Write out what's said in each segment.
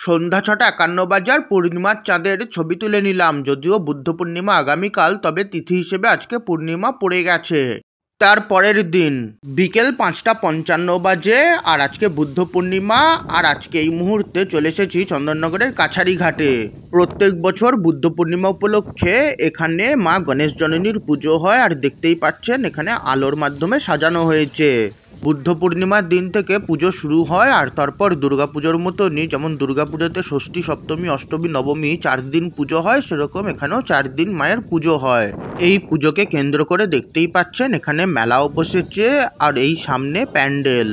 সন্ধ্যা ৬:৫১ বাজে আর পূর্ণিমার চাঁদের ছবি তুলে নিলাম। যদিও বুদ্ধ পূর্ণিমা আগামীকাল, তবে তিথি হিসেবে আজকে পূর্ণিমা পড়ে গেছে। তার পরের দিন বিকেল ৫:৫৫ বাজে আর আজকে বুদ্ধ পূর্ণিমা। আর আজকে এই মুহূর্তে চলে এসেছি চন্দননগরের কাছারি ঘাটে। প্রত্যেক বছর বুদ্ধ পূর্ণিমা উপলক্ষে এখানে মা গণেশ জননীর পুজো হয়, আর দেখতেই পাচ্ছেন এখানে আলোর মাধ্যমে সাজানো হয়েছে। বুদ্ধ পূর্ণিমার দিন থেকে পুজো শুরু হয়, আর তারপর দুর্গাপুজোর মতনই, যেমন দুর্গাপুজোতে ষষ্ঠী, সপ্তমী, অষ্টমী, নবমী 4 দিন পুজো হয়, সেরকম এখানেও 4 দিন মায়ের পুজো হয়। এই পুজোকে কেন্দ্র করে দেখতেই পাচ্ছেন এখানে মেলাও বসেছে, আর এই সামনে প্যান্ডেল।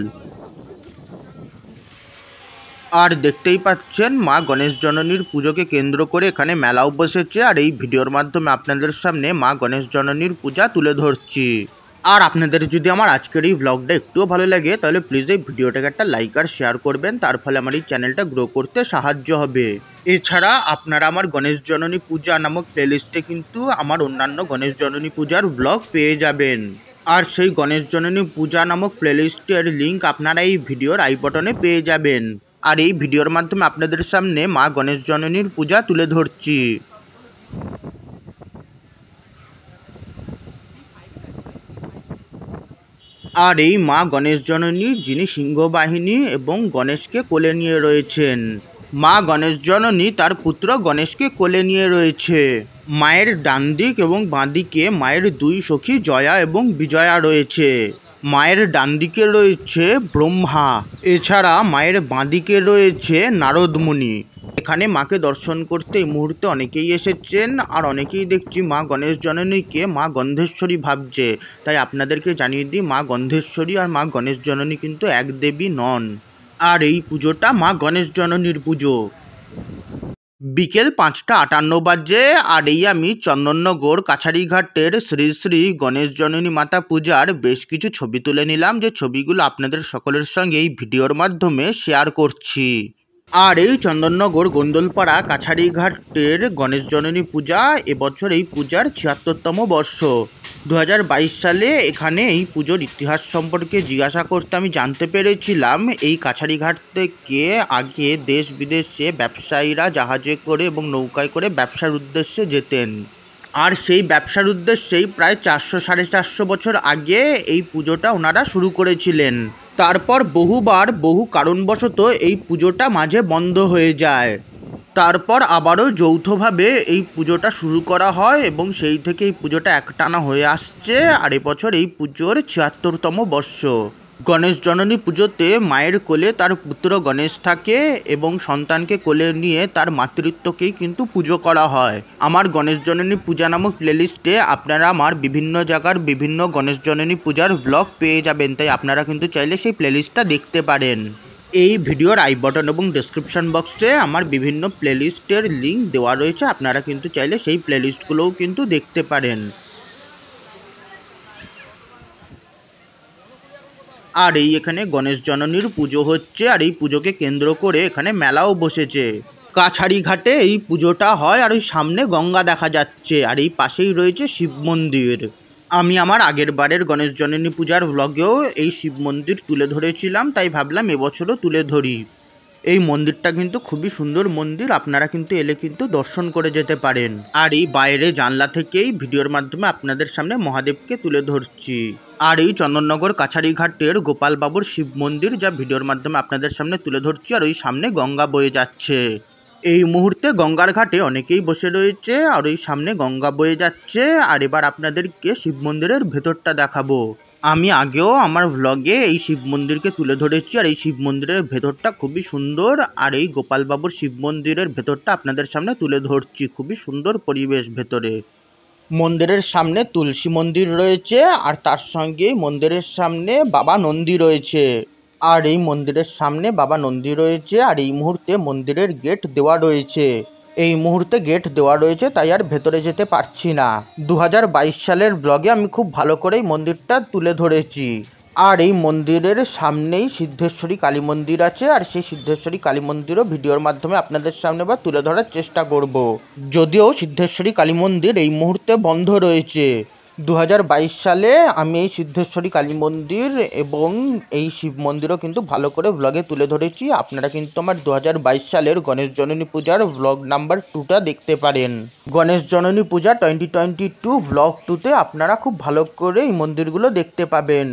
আর দেখতেই পাচ্ছেন মা গণেশ জননীর পুজোকে কেন্দ্র করে এখানে মেলাও বসেছে, আর এই ভিডিওর মাধ্যমে আপনাদের সামনে মা গণেশ জননীর পূজা তুলে ধরছি। আর আপনাদের যদি আমার আজকের এই ব্লগটা একটুও ভালো লাগে, তাহলে প্লিজ এই ভিডিওটাকে একটা লাইক আর শেয়ার করবেন, তার ফলে আমার এই চ্যানেলটা গ্রো করতে সাহায্য হবে। এছাড়া আপনারা আমার গণেশ জননী পূজা নামক প্লেলিস্টে কিন্তু আমার অন্যান্য গণেশ জননী পূজার ব্লগ পেয়ে যাবেন। আর সেই গণেশ জননী পূজা নামক প্লেলিস্টের লিঙ্ক আপনারা এই ভিডিওর আই বটনে পেয়ে যাবেন। আর এই ভিডিওর মাধ্যমে আপনাদের সামনে মা গণেশ জননীর পূজা তুলে ধরছি। আর এই মা গণেশ জননী, যিনি সিংহবাহিনী এবং গণেশকে কোলে নিয়ে রয়েছেন। মা গণেশ জননী তার পুত্র গণেশকে কোলে নিয়ে রয়েছে। মায়ের ডান দিক এবং বাঁ দিকে মায়ের 2 সখী জয়া এবং বিজয়া রয়েছে। মায়ের ডান দিকে রয়েছে ব্রহ্মা, এছাড়া মায়ের বাঁ দিকে রয়েছে নারদ মুনি। এখানে মাকে দর্শন করতে এই মুহূর্তে অনেকেই এসেছেন, আর অনেকেই দেখছি মা গণেশ জননীকে মা গন্ধেশ্বরী ভাবছে। তাই আপনাদেরকে জানিয়ে দিই, মা গন্ধেশ্বরী আর মা গণেশ জননী কিন্তু এক দেবী নন। আর এই পুজোটা মা গণেশ জননীর পুজো। বিকেল ৫:৫৮ বাজে আর এই আমি চন্দননগর কাছারি ঘাটের শ্রী শ্রী গণেশ জননী মাতা পূজার বেশ কিছু ছবি তুলে নিলাম, যে ছবিগুলো আপনাদের সকলের সঙ্গে এই ভিডিওর মাধ্যমে শেয়ার করছি। আর এই চন্দননগর গোন্দলপাড়া কাছারি ঘাটের গণেশ জননী পূজা, এবছর এই পূজার ৭৬তম বর্ষ। ২০২২ সালে এখানে এই পুজোর ইতিহাস সম্পর্কে জিজ্ঞাসা করতে আমি জানতে পেরেছিলাম, এই কাছারি ঘাট থেকে আগে দেশ বিদেশে ব্যবসায়ীরা জাহাজে করে এবং নৌকায় করে ব্যবসার উদ্দেশ্যে যেতেন। আর সেই ব্যবসার উদ্দেশ্যেই প্রায় ৪০০-৪৫০ বছর আগে এই পুজোটা ওনারা শুরু করেছিলেন। তারপর বহুবার বহু কারণবশত এই পুজোটা মাঝে বন্ধ হয়ে যায়। তারপর আবারও যৌথভাবে এই পুজোটা শুরু করা হয়, এবং সেই থেকে এই পুজোটা একটানা হয়ে আসছে। আর এবছর এই পুজোর ৭৬তম বর্ষ। গণেশ জননী পুজোতে মায়ের কোলে তার পুত্র গণেশ থাকে, এবং সন্তানকে কোলে নিয়ে তার মাতৃত্বকেই কিন্তু পুজো করা হয়। আমার গণেশ জননী পূজা নামক প্লেলিস্টে আপনারা আমার বিভিন্ন জায়গার বিভিন্ন গণেশ জননী পূজার ব্লগ পেয়ে যাবেন, তাই আপনারা কিন্তু চাইলে সেই প্লেলিস্টটা দেখতে পারেন। এই ভিডিওর আই বটন এবং ডেসক্রিপশন বক্সে আমার বিভিন্ন প্লেলিস্টের লিঙ্ক দেওয়া রয়েছে, আপনারা কিন্তু চাইলে সেই প্লেলিস্টগুলোও কিন্তু দেখতে পারেন। আর এই এখানে গণেশ জননীর পুজো হচ্ছে, আর এই পুজোকে কেন্দ্র করে এখানে মেলাও বসেছে। কাছারি ঘাটে এই পুজোটা হয়, আর ওই সামনে গঙ্গা দেখা যাচ্ছে, আর এই পাশেই রয়েছে শিব মন্দির। আমি আমার আগের বারের গণেশ জননী পূজার ব্লগেও এই শিব মন্দির তুলে ধরেছিলাম, তাই ভাবলাম এবছরও তুলে ধরি। এই মন্দিরটা কিন্তু খুবই সুন্দর মন্দির, আপনারা কিন্তু এলে কিন্তু দর্শন করে যেতে পারেন। আর এই বাইরে জানলা থেকেই ভিডিওর মাধ্যমে আপনাদের সামনে মহাদেবকে তুলে ধরছি। আর এই চন্দননগর কাছারি ঘাটের গোপাল বাবুর শিব মন্দির, যা ভিডিওর মাধ্যমে আপনাদের সামনে তুলে ধরছি। আর ওই সামনে গঙ্গা বয়ে যাচ্ছে। এই মুহূর্তে গঙ্গার ঘাটে অনেকেই বসে রয়েছে, আর ওই সামনে গঙ্গা বয়ে যাচ্ছে। আর এবার আপনাদেরকে শিব মন্দিরের ভেতরটা দেখাবো। আমি আগেও আমার ভ্লগে এই শিব মন্দিরকে তুলে ধরেছি, আর এই শিব মন্দিরের ভেতরটা খুবই সুন্দর। আর এই গোপাল বাবুর শিব মন্দিরের ভেতরটা আপনাদের সামনে তুলে ধরছি। খুবই সুন্দর পরিবেশ ভেতরে। মন্দিরের সামনে তুলসী মন্দির রয়েছে, আর তার সঙ্গে মন্দিরের সামনে বাবা নন্দী রয়েছে। আর এই মন্দিরের সামনে বাবা নন্দী রয়েছে, আর এই মুহূর্তে মন্দিরের গেট দেওয়া রয়েছে। এই মুহূর্তে গেট দেওয়া রয়েছে, তাই আর ভেতরে যেতে পারছি না। ২০২২ সালের ব্লগে আমি খুব ভালো করেই মন্দিরটা তুলে ধরেছি। আর এই মন্দিরের সামনেই সিদ্ধেশ্বরী কালী মন্দির আছে, আর সেই সিদ্ধেশ্বরী কালী মন্দিরও ভিডিওর মাধ্যমে আপনাদের সামনে বা তুলে ধরার চেষ্টা করব। যদিও সিদ্ধেশ্বরী কালী মন্দির এই মুহূর্তে বন্ধ রয়েছে। 2022 সালে আমি এই সিদ্ধেশ্বরী কালী মন্দির এবং এই শিব মন্দিরও কিন্তু ভালো করে ব্লগে তুলে ধরেছি। আপনারা কিন্তু আমার 2022 সালের গণেশ জননী পূজার ব্লগ নাম্বার 2টা দেখতে পারেন। গণেশ জননী পূজা 2022 ব্লগ 2তে আপনারা খুব ভালো করে এই মন্দিরগুলো দেখতে পাবেন।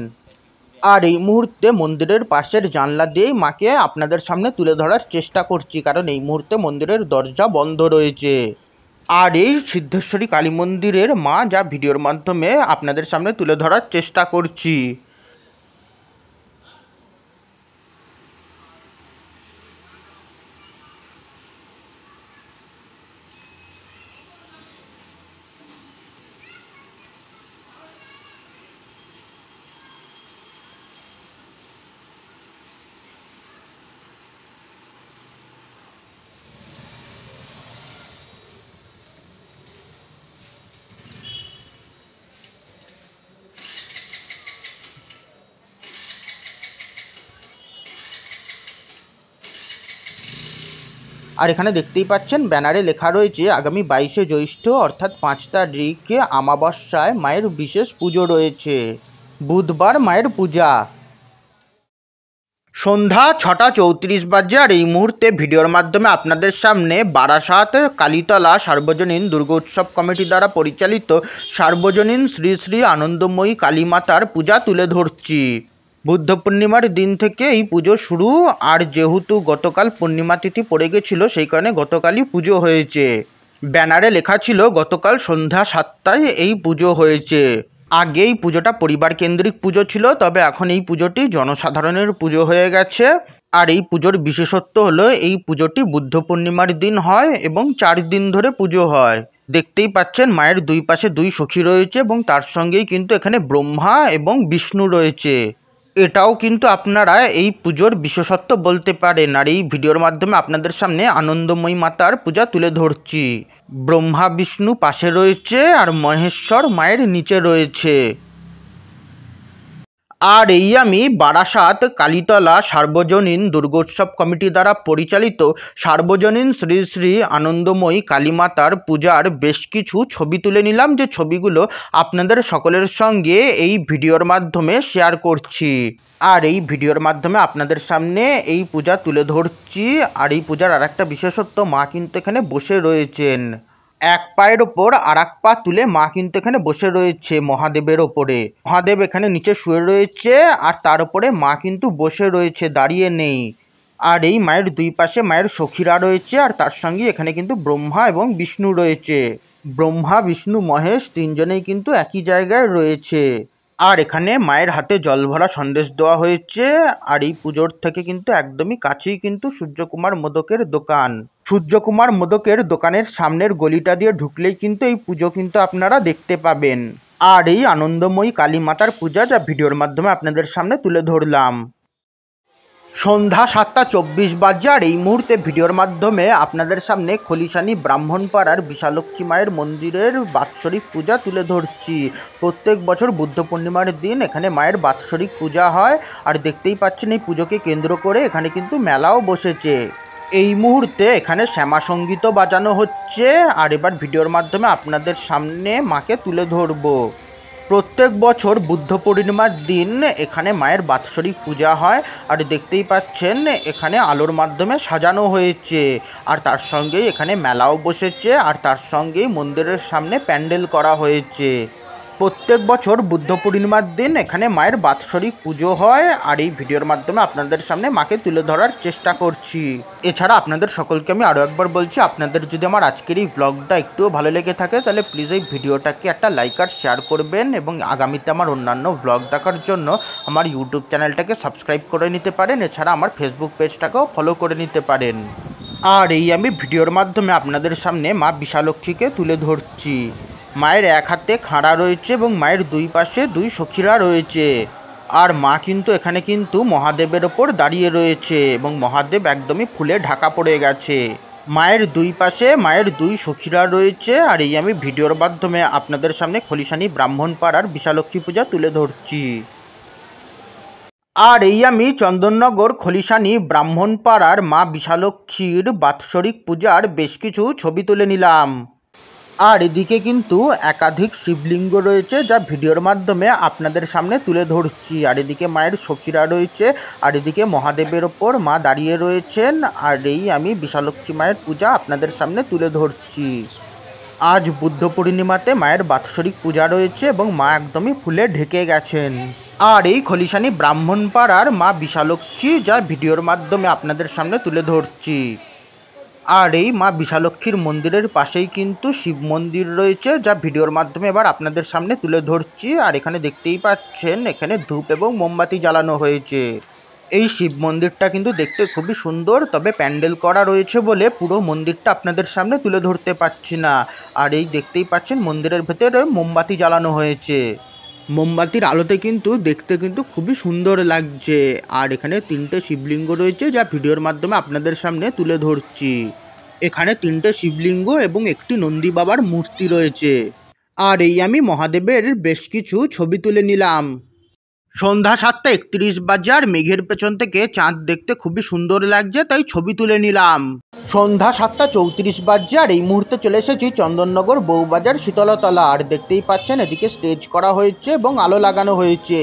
আর এই মুহূর্তে মন্দিরের পাশের জানলা দিয়েই মাকে আপনাদের সামনে তুলে ধরার চেষ্টা করছি, কারণ এই মুহূর্তে মন্দিরের দরজা বন্ধ রয়েছে। আর এই সিদ্ধেশ্বরী কালী মন্দিরের মা যা ভিডিওর মাধ্যমে আপনাদের সামনে তুলে ধরার চেষ্টা করছি। আর এখানে দেখতেই পাচ্ছেন ব্যানারে লেখা রয়েছে আগামী 22শে জ্যৈষ্ঠ অর্থাৎ 5 তারিখে আমাবস্যায় মায়ের বিশেষ পুজো রয়েছে। বুধবার মায়ের পূজা। সন্ধ্যা 6:34 বাজে। আর এই মুহূর্তে ভিডিওর মাধ্যমে আপনাদের সামনে বারাসাত কালীতলা সার্বজনীন দুর্গোৎসব কমিটি দ্বারা পরিচালিত সার্বজনীন শ্রী শ্রী আনন্দময়ী কালীমাতার পূজা তুলে ধরছি। বুদ্ধ পূর্ণিমার দিন থেকে এই পুজো শুরু। আর যেহেতু গতকাল পূর্ণিমা তিথি পড়ে গেছিল, সেই কারণে গতকালই পুজো হয়েছে। ব্যানারে লেখা ছিল গতকাল সন্ধ্যা 7টায় এই পুজো হয়েছে। আগে এই পুজোটা পরিবার কেন্দ্রিক পুজো ছিল, তবে এখন এই পুজোটি জনসাধারণের পুজো হয়ে গেছে। আর এই পুজোর বিশেষত্ব হলো এই পুজোটি বুদ্ধ পূর্ণিমার দিন হয় এবং 4 দিন ধরে পুজো হয়। দেখতেই পাচ্ছেন মায়ের দুই পাশে 2 সখী রয়েছে এবং তার সঙ্গেই কিন্তু এখানে ব্রহ্মা এবং বিষ্ণু রয়েছে। এটাও কিন্তু আপনারা এই পুজোর বিশেষত্ব বলতে পারেন। আর এই ভিডিওর মাধ্যমে আপনাদের সামনে আনন্দময়ী মাতার পূজা তুলে ধরছি। ব্রহ্মা বিষ্ণু পাশে রয়েছে আর মহেশ্বর মায়ের নিচে রয়েছে। আর এই আমি বারাসাত কালীতলা সার্বজনীন দুর্গোৎসব কমিটি দ্বারা পরিচালিত সার্বজনীন শ্রী শ্রী আনন্দময়ী কালীমাতার পূজার বেশ কিছু ছবি তুলে নিলাম, যে ছবিগুলো আপনাদের সকলের সঙ্গে এই ভিডিওর মাধ্যমে শেয়ার করছি। আর এই ভিডিওর মাধ্যমে আপনাদের সামনে এই পূজা তুলে ধরছি। আর এই পূজার আর একটা বিশেষত্ব, মা কিন্তু এখানে বসে রয়েছেন। এক পায়ের ওপর আর এক পা তুলে মা কিন্তু এখানে বসে রয়েছে মহাদেবের ওপরে। মহাদেব এখানে নিচে শুয়ে রয়েছে আর তার উপরে মা কিন্তু বসে রয়েছে, দাঁড়িয়ে নেই। আর এই মায়ের দুই পাশে মায়ের সখীরা রয়েছে আর তার সঙ্গে এখানে কিন্তু ব্রহ্মা এবং বিষ্ণু রয়েছে। ব্রহ্মা বিষ্ণু মহেশ তিনজনেই কিন্তু একই জায়গায় রয়েছে। আর এখানে মায়ের হাতে জল ভরা সন্দেশ দেওয়া হয়েছে। আর এই পুজোর থেকে কিন্তু একদমই কাছেই কিন্তু সূর্যকুমার মোদকের দোকান। সূর্যকুমার মোদকের দোকানের সামনের গলিটা দিয়ে ঢুকলেই কিন্তু এই পুজো কিন্তু আপনারা দেখতে পাবেন। আর এই আনন্দময়ী কালী মাতার পূজা যা ভিডিওর মাধ্যমে আপনাদের সামনে তুলে ধরলাম। সন্ধ্যা 7:24 বাজে। আর এই মুহূর্তে ভিডিওর মাধ্যমে আপনাদের সামনে খলিশানি ব্রাহ্মণপাড়ার বিশালক্ষী মায়ের মন্দিরের বাৎসরিক পূজা তুলে ধরছি। প্রত্যেক বছর বুদ্ধ পূর্ণিমার দিন এখানে মায়ের বাৎসরিক পূজা হয়। আর দেখতেই পাচ্ছেন এই পুজোকে কেন্দ্র করে এখানে কিন্তু মেলাও বসেছে। এই মুহূর্তে এখানে শ্যামা সঙ্গীতও বাজানো হচ্ছে। আর এবার ভিডিওর মাধ্যমে আপনাদের সামনে মাকে তুলে ধরবো। প্রত্যেক বছর বুদ্ধ পূর্ণিমার দিন এখানে মায়ের বাৎসরিক পূজা হয়। আর দেখতেই পাচ্ছেন এখানে আলোর মাধ্যমে সাজানো হয়েছে। আর তার সঙ্গেই এখানে মেলাও বসেছে। আর তার সঙ্গেই মন্দিরের সামনে প্যান্ডেল করা হয়েছে। প্রত্যেক বছর বুদ্ধ পূর্ণিমার দিন এখানে মায়ের বাৎসরিক পুজো হয়। আর এই ভিডিওর মাধ্যমে আপনাদের সামনে মাকে তুলে ধরার চেষ্টা করছি। এছাড়া আপনাদের সকলকে আমি আরও একবার বলছি, আপনাদের যদি আমার আজকের এই ব্লগটা একটুও ভালো লেগে থাকে তাহলে প্লিজ এই ভিডিওটাকে একটা লাইক আর শেয়ার করবেন। এবং আগামীতে আমার অন্যান্য ব্লগ দেখার জন্য আমার ইউটিউব চ্যানেলটাকে সাবস্ক্রাইব করে নিতে পারেন। এছাড়া আমার ফেসবুক পেজটাকেও ফলো করে নিতে পারেন। আর এই আমি ভিডিওর মাধ্যমে আপনাদের সামনে মা বিশালক্ষীকে তুলে ধরছি। মায়ের এক হাতে খাঁড়া রয়েছে এবং মায়ের দুই পাশে 2 সখীরা রয়েছে। আর মা কিন্তু এখানে কিন্তু মহাদেবের ওপর দাঁড়িয়ে রয়েছে এবং মহাদেব একদমই ফুলে ঢাকা পড়ে গেছে। মায়ের দুই পাশে মায়ের 2 সখীরা রয়েছে। আর এই আমি ভিডিওর মাধ্যমে আপনাদের সামনে খলিশানি ব্রাহ্মণপাড়ার বিশালক্ষী পূজা তুলে ধরছি। আর এই আমি চন্দননগর খলিশানি ব্রাহ্মণপাড়ার মা বিশালক্ষীর বাৎসরিক পূজার বেশ কিছু ছবি তুলে নিলাম। আর এদিকে কিন্তু একাধিক শিবলিঙ্গ রয়েছে, যা ভিডিওর মাধ্যমে আপনাদের সামনে তুলে ধরছি। আর এদিকে মায়ের সখীরা রয়েছে, আর এদিকে মহাদেবের ওপর মা দাঁড়িয়ে রয়েছেন। আর এই আমি বিশালক্ষী মায়ের পূজা আপনাদের সামনে তুলে ধরছি। আজ বুদ্ধ পূর্ণিমাতে মায়ের বাৎসরিক পূজা রয়েছে এবং মা একদমই ফুলে ঢেকে গেছেন। আর এই খলিশানি ব্রাহ্মণপাড়ার মা বিশালক্ষী, যা ভিডিওর মাধ্যমে আপনাদের সামনে তুলে ধরছি। আর এই মা বিশালক্ষীর মন্দিরের পাশেই কিন্তু শিব মন্দির রয়েছে, যা ভিডিওর মাধ্যমে এবার আপনাদের সামনে তুলে ধরছি। আর এখানে দেখতেই পাচ্ছেন এখানে ধূপ এবং মোমবাতি জ্বালানো হয়েছে। এই শিব মন্দিরটা কিন্তু দেখতে খুবই সুন্দর, তবে প্যান্ডেল করা রয়েছে বলে পুরো মন্দিরটা আপনাদের সামনে তুলে ধরতে পারছি না। আর এই দেখতেই পাচ্ছেন মন্দিরের ভেতরে মোমবাতি জ্বালানো হয়েছে। মোমবাতির আলোতে কিন্তু দেখতে কিন্তু খুবই সুন্দর লাগছে। আর এখানে 3টে শিবলিঙ্গ রয়েছে, যা ভিডিওর মাধ্যমে আপনাদের সামনে তুলে ধরছি। এখানে 3টে শিবলিঙ্গ এবং একটি নন্দী বাবার মূর্তি রয়েছে। আর এই আমি মহাদেবের বেশ কিছু ছবি তুলে নিলাম। সন্ধ্যা 7:31 বাজে, আর মেঘের পেছন থেকে চাঁদ দেখতে খুবই সুন্দর লাগছে, তাই ছবি তুলে নিলাম। সন্ধ্যা 7:34 বাজে, আর এই মুহূর্তে চলে এসেছি চন্দননগর বউবাজার শীতলতলা। আর দেখতেই পাচ্ছেন এদিকে স্টেজ করা হয়েছে এবং আলো লাগানো হয়েছে।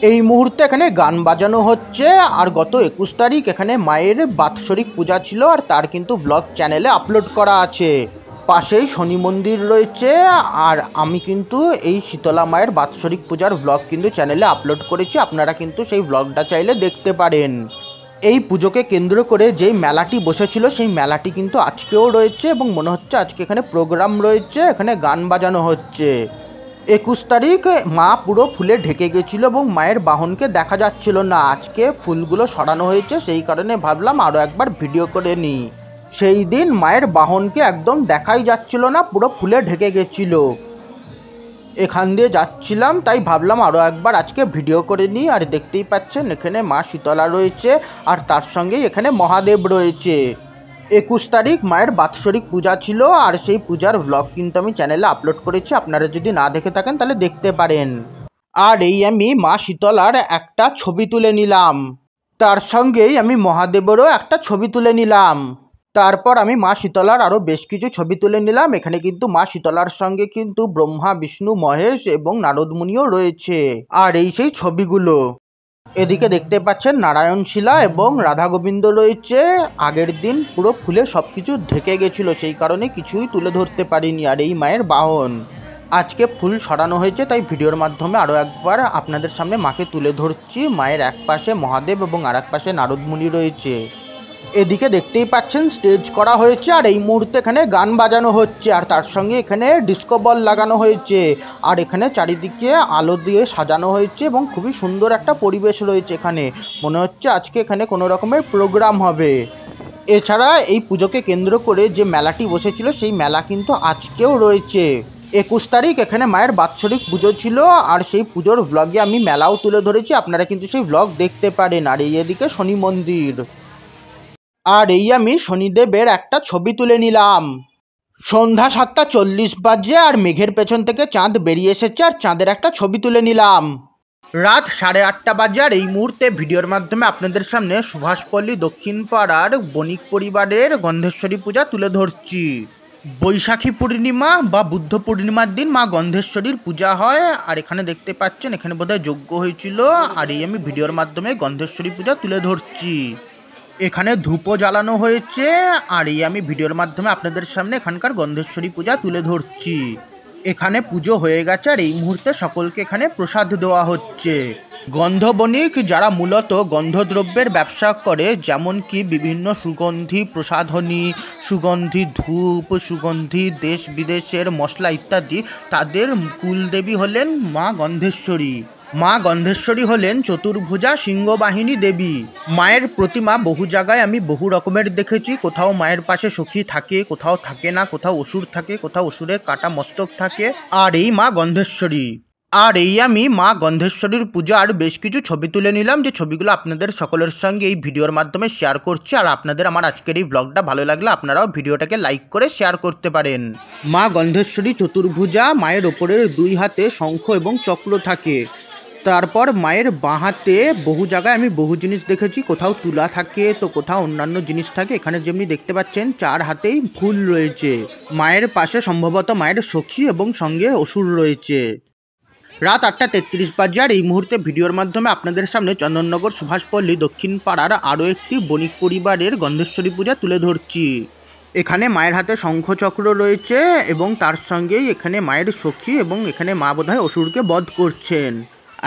এই মুহূর্তে এখানে গান বাজানো হচ্ছে। আর গত 21 তারিখ এখানে মায়ের বাৎসরিক পূজা ছিল, আর তার কিন্তু ব্লগ চ্যানেলে আপলোড করা আছে। পাশেই শনি মন্দির রয়েছে। আর আমি কিন্তু এই শীতলা মায়ের বাৎসরিক পূজার ব্লগ কিন্তু চ্যানেলে আপলোড করেছি, আপনারা কিন্তু সেই ব্লগটা চাইলে দেখতে পারেন। এই পুজোকে কেন্দ্র করে যেই মেলাটি বসেছিল সেই মেলাটি কিন্তু আজকেও রয়েছে এবং মনে হচ্ছে আজকে এখানে প্রোগ্রাম রয়েছে, এখানে গান বাজানো হচ্ছে। 21 তারিখ মা পুরো ফুলে ঢেকে গেছিলো এবং মায়ের বাহনকে দেখা যাচ্ছিল না। আজকে ফুলগুলো সরানো হয়েছে, সেই কারণে ভাবলাম আরও একবার ভিডিও করে নিই। সেই দিন মায়ের বাহনকে একদম দেখাই যাচ্ছিল না, পুরো ফুলে ঢেকে গেছিল। এখান দিয়ে যাচ্ছিলাম, তাই ভাবলাম আরও একবার আজকে ভিডিও করে নিই। আর দেখতেই পাচ্ছেন এখানে মা শীতলা রয়েছে, আর তার সঙ্গেই এখানে মহাদেব রয়েছে। 21 তারিখ মায়ের বাৎসরিক পূজা ছিল, আর সেই পূজার ব্লগ কিন্তু আমি চ্যানেলে আপলোড করেছি, আপনারা যদি না দেখে থাকেন তাহলে দেখতে পারেন। আর এই আমি মা শীতলার একটা ছবি তুলে নিলাম, তার সঙ্গেই আমি মহাদেবেরও একটা ছবি তুলে নিলাম। তারপর আমি মা শীতলার আরও বেশ কিছু ছবি তুলে নিলাম। এখানে কিন্তু মা শীতলার সঙ্গে কিন্তু ব্রহ্মা, বিষ্ণু, মহেশ এবং নারদ মুনিও রয়েছে। আর এই সেই ছবিগুলো। এদিকে দেখতে পাচ্ছেন নারায়ণশিলা এবং রাধা গোবিন্দ রয়েছে। আগের দিন পুরো ফুলে সব কিছু ঢেকে গেছিলো, সেই কারণে কিছুই তুলে ধরতে পারিনি। আর এই মায়ের বাহন আজকে ফুল সরানো হয়েছে, তাই ভিডিওর মাধ্যমে আরও একবার আপনাদের সামনে মাকে তুলে ধরছি। মায়ের এক পাশে মহাদেব এবং আর এক পাশে নারদ মুনি রয়েছে। এদিকে দেখতেই পাচ্ছেন স্টেজ করা হয়েছে, আর এই মুহূর্তে এখানে গান বাজানো হচ্ছে, আর তার সঙ্গে এখানে ডিস্কো বল লাগানো হয়েছে। আর এখানে চারিদিকে আলো দিয়ে সাজানো হয়েছে এবং খুবই সুন্দর একটা পরিবেশ রয়েছে। এখানে মনে হচ্ছে আজকে এখানে কোনো রকমের প্রোগ্রাম হবে। এছাড়া এই পুজোকে কেন্দ্র করে যে মেলাটি বসেছিল সেই মেলা কিন্তু আজকেও রয়েছে। 21 তারিখ এখানে মায়ের বাৎসরিক পুজো ছিল, আর সেই পুজোর ব্লগে আমি মেলাও তুলে ধরেছি, আপনারা কিন্তু সেই ব্লগ দেখতে পারেন। আর এই এদিকে শনি মন্দির। আর এই আমি শনিদেবের একটা ছবি তুলে নিলাম। সন্ধ্যা 7:40 বাজে, আর মেঘের পেছন থেকে চাঁদ বেরিয়ে এসেছে, আর চাঁদের একটা ছবি তুলে নিলাম। রাত 8:30 বাজে, আর এই মুহূর্তে ভিডিওর মাধ্যমে আপনাদের সামনে সুভাষপল্লী দক্ষিণ পাড়ার বণিক পরিবারের গন্ধেশ্বরী পূজা তুলে ধরছি। বৈশাখী পূর্ণিমা বা বুদ্ধ পূর্ণিমার দিন মা গন্ধেশ্বরীর পূজা হয়। আর এখানে দেখতে পাচ্ছেন এখানে বোধহয় যজ্ঞ হয়েছিল। আর এই আমি ভিডিওর মাধ্যমে গন্ধেশ্বরী পূজা তুলে ধরছি। এখানে ধূপও জ্বালানো হয়েছে, আর এই আমি ভিডিওর মাধ্যমে আপনাদের সামনে এখানকার গন্ধেশ্বরী পূজা তুলে ধরছি। এখানে পুজো হয়ে গেছে, আর এই মুহূর্তে সকলকে এখানে প্রসাদ দেওয়া হচ্ছে। গন্ধবণিক যারা মূলত গন্ধদ্রব্যের ব্যবসা করে, যেমন কি বিভিন্ন সুগন্ধি প্রসাধনী, সুগন্ধি ধূপ, সুগন্ধি দেশ বিদেশের মশলা ইত্যাদি, তাদের কুলদেবী হলেন মা গন্ধেশ্বরী। মা গন্ধেশ্বরী হলেন চতুর্ভুজা সিংহবাহিনী দেবী। মায়ের প্রতিমা বহু জায়গায় আমি বহু রকমের দেখেছি। কোথাও মায়ের পাশে সখী থাকে, কোথাও থাকে না, কোথাও অসুর থাকে, কোথাও অসুরের কাটা মস্তক থাকে। আর এই মা গন্ধেশ্বরী। আর এই আমি মা গন্ধেশ্বরীর পূজার বেশ কিছু ছবি তুলে নিলাম, যে ছবিগুলো আপনাদের সকলের সঙ্গে এই ভিডিওর মাধ্যমে শেয়ার করছি। আর আপনাদের আমার আজকের এই ব্লগটা ভালো লাগলে আপনারাও ভিডিওটাকে লাইক করে শেয়ার করতে পারেন। মা গন্ধেশ্বরী চতুর্ভুজা, মায়ের ওপরের দুই হাতে শঙ্খ এবং চক্র থাকে। তারপর মায়ের বাঁ হাতে বহু জায়গায় আমি বহু জিনিস দেখেছি, কোথাও তুলা থাকে তো কোথাও অন্যান্য জিনিস থাকে। এখানে যেমনি দেখতে পাচ্ছেন 4 হাতেই ফুল রয়েছে। মায়ের পাশে সম্ভবত মায়ের সখী এবং সঙ্গে অসুর রয়েছে। রাত 8:33 বাজে আর এই মুহূর্তে ভিডিওর মাধ্যমে আপনাদের সামনে চন্দননগর সুভাষপল্লী দক্ষিণ পাড়ার আরও একটি বণিক পরিবারের গন্ধেশ্বরী পূজা তুলে ধরছি। এখানে মায়ের হাতে শঙ্খচক্র রয়েছে এবং তার সঙ্গেই এখানে মায়ের সখী এবং এখানে মা বোধহয় অসুরকে বধ করছেন।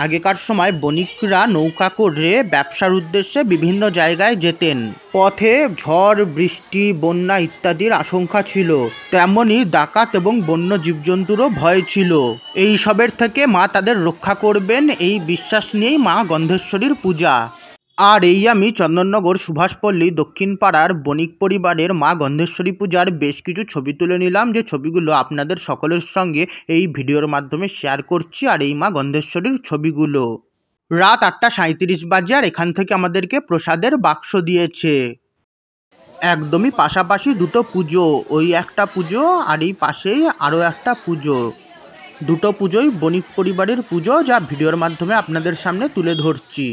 আগেকার সময় বণিকরা নৌকা করে ব্যবসার উদ্দেশ্যে বিভিন্ন জায়গায় যেতেন। পথে ঝড় বৃষ্টি বন্যা ইত্যাদির আশঙ্কা ছিল, তেমনি ডাকাত এবং বন্য জীবজন্তুরও ভয় ছিল। এই সবের থেকে মা তাদের রক্ষা করবেন এই বিশ্বাস নিয়েই মা গন্ধেশ্বরীর পূজা। আর এই আমি চন্দননগর সুভাষপল্লী দক্ষিণ পাড়ার বণিক পরিবারের মা গন্ধেশ্বরী পূজার বেশ কিছু ছবি তুলে নিলাম, যে ছবিগুলো আপনাদের সকলের সঙ্গে এই ভিডিওর মাধ্যমে শেয়ার করছি। আর এই মা গন্ধেশ্বরীর ছবিগুলো। রাত 8:37 বাজে আর এখান থেকে আমাদেরকে প্রসাদের বাক্স দিয়েছে। একদমই পাশাপাশি দুটো পুজো, ওই একটা পুজো আর এই পাশেই আরও একটা পুজো। দুটো পুজোই বণিক পরিবারের পুজো, যা ভিডিওর মাধ্যমে আপনাদের সামনে তুলে ধরছি।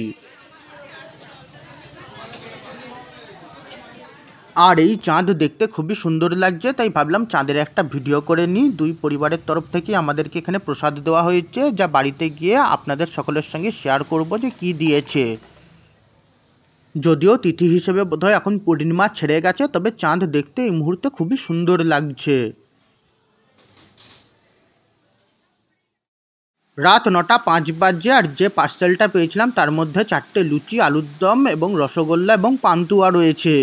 আর এই চাঁদ দেখতে খুবই সুন্দর লাগছে, তাই ভাবলাম চাঁদের একটা ভিডিও করে নিই। দুই পরিবারের তরফ থেকে আমাদেরকে এখানে প্রসাদ দেওয়া হয়েছে, যা বাড়িতে গিয়ে আপনাদের সকলের সঙ্গে শেয়ার করব যে কি দিয়েছে। যদিও তিথি হিসেবে বোধহয় এখন পূর্ণিমা ছেড়ে গেছে, তবে চাঁদ দেখতে এই মুহূর্তে খুবই সুন্দর লাগছে। রাত 9:05 বাজে আর যে পার্সেলটা পেয়েছিলাম তার মধ্যে 4টে লুচি, আলুর দম এবং রসগোল্লা এবং পান্তুয়া রয়েছে।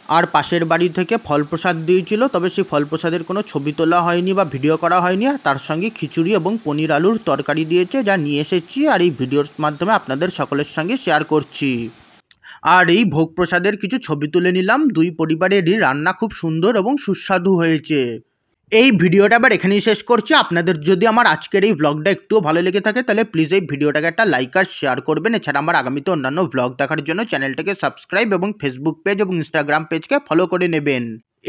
আর পাশের বাড়ি থেকে ফল প্রসাদ দিয়েছিল, তবে সেই ফল প্রসাদের কোনো ছবি তোলা হয়নি বা ভিডিও করা হয়নি। আর তার সঙ্গে খিচুড়ি এবং পনির আলুর তরকারি দিয়েছে, যা নিয়ে এসেছি আর এই ভিডিওর মাধ্যমে আপনাদের সকলের সঙ্গে শেয়ার করছি। আর এই ভোগ প্রসাদের কিছু ছবি তুলে নিলাম। দুই পরিবারেরই রান্না খুব সুন্দর এবং সুস্বাদু হয়েছে। এই ভিডিওটা আবার এখানেই শেষ করছি। আপনাদের যদি আমার আজকের এই ব্লগটা একটুও ভালো লেগে থাকে তাহলে প্লিজ এই ভিডিওটাকে একটা লাইক আর শেয়ার করবেন। এছাড়া আমার আগামীতে অন্যান্য ব্লগ দেখার জন্য চ্যানেলটাকে সাবস্ক্রাইব এবং ফেসবুক পেজ এবং ইনস্টাগ্রাম পেজকে ফলো করে নেবেন।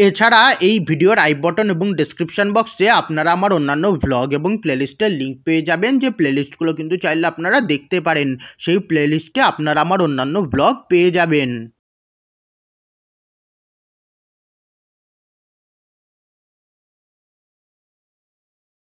এছাড়া এই ভিডিওর আই বটন এবং ডেসক্রিপশন বক্সে আপনারা আমার অন্যান্য ব্লগ এবং প্লেলিস্টের লিঙ্ক পেয়ে যাবেন, যে প্লেলিস্টগুলো কিন্তু চাইলে আপনারা দেখতে পারেন। সেই প্লেলিস্টে আপনারা আমার অন্যান্য ব্লগ পেয়ে যাবেন।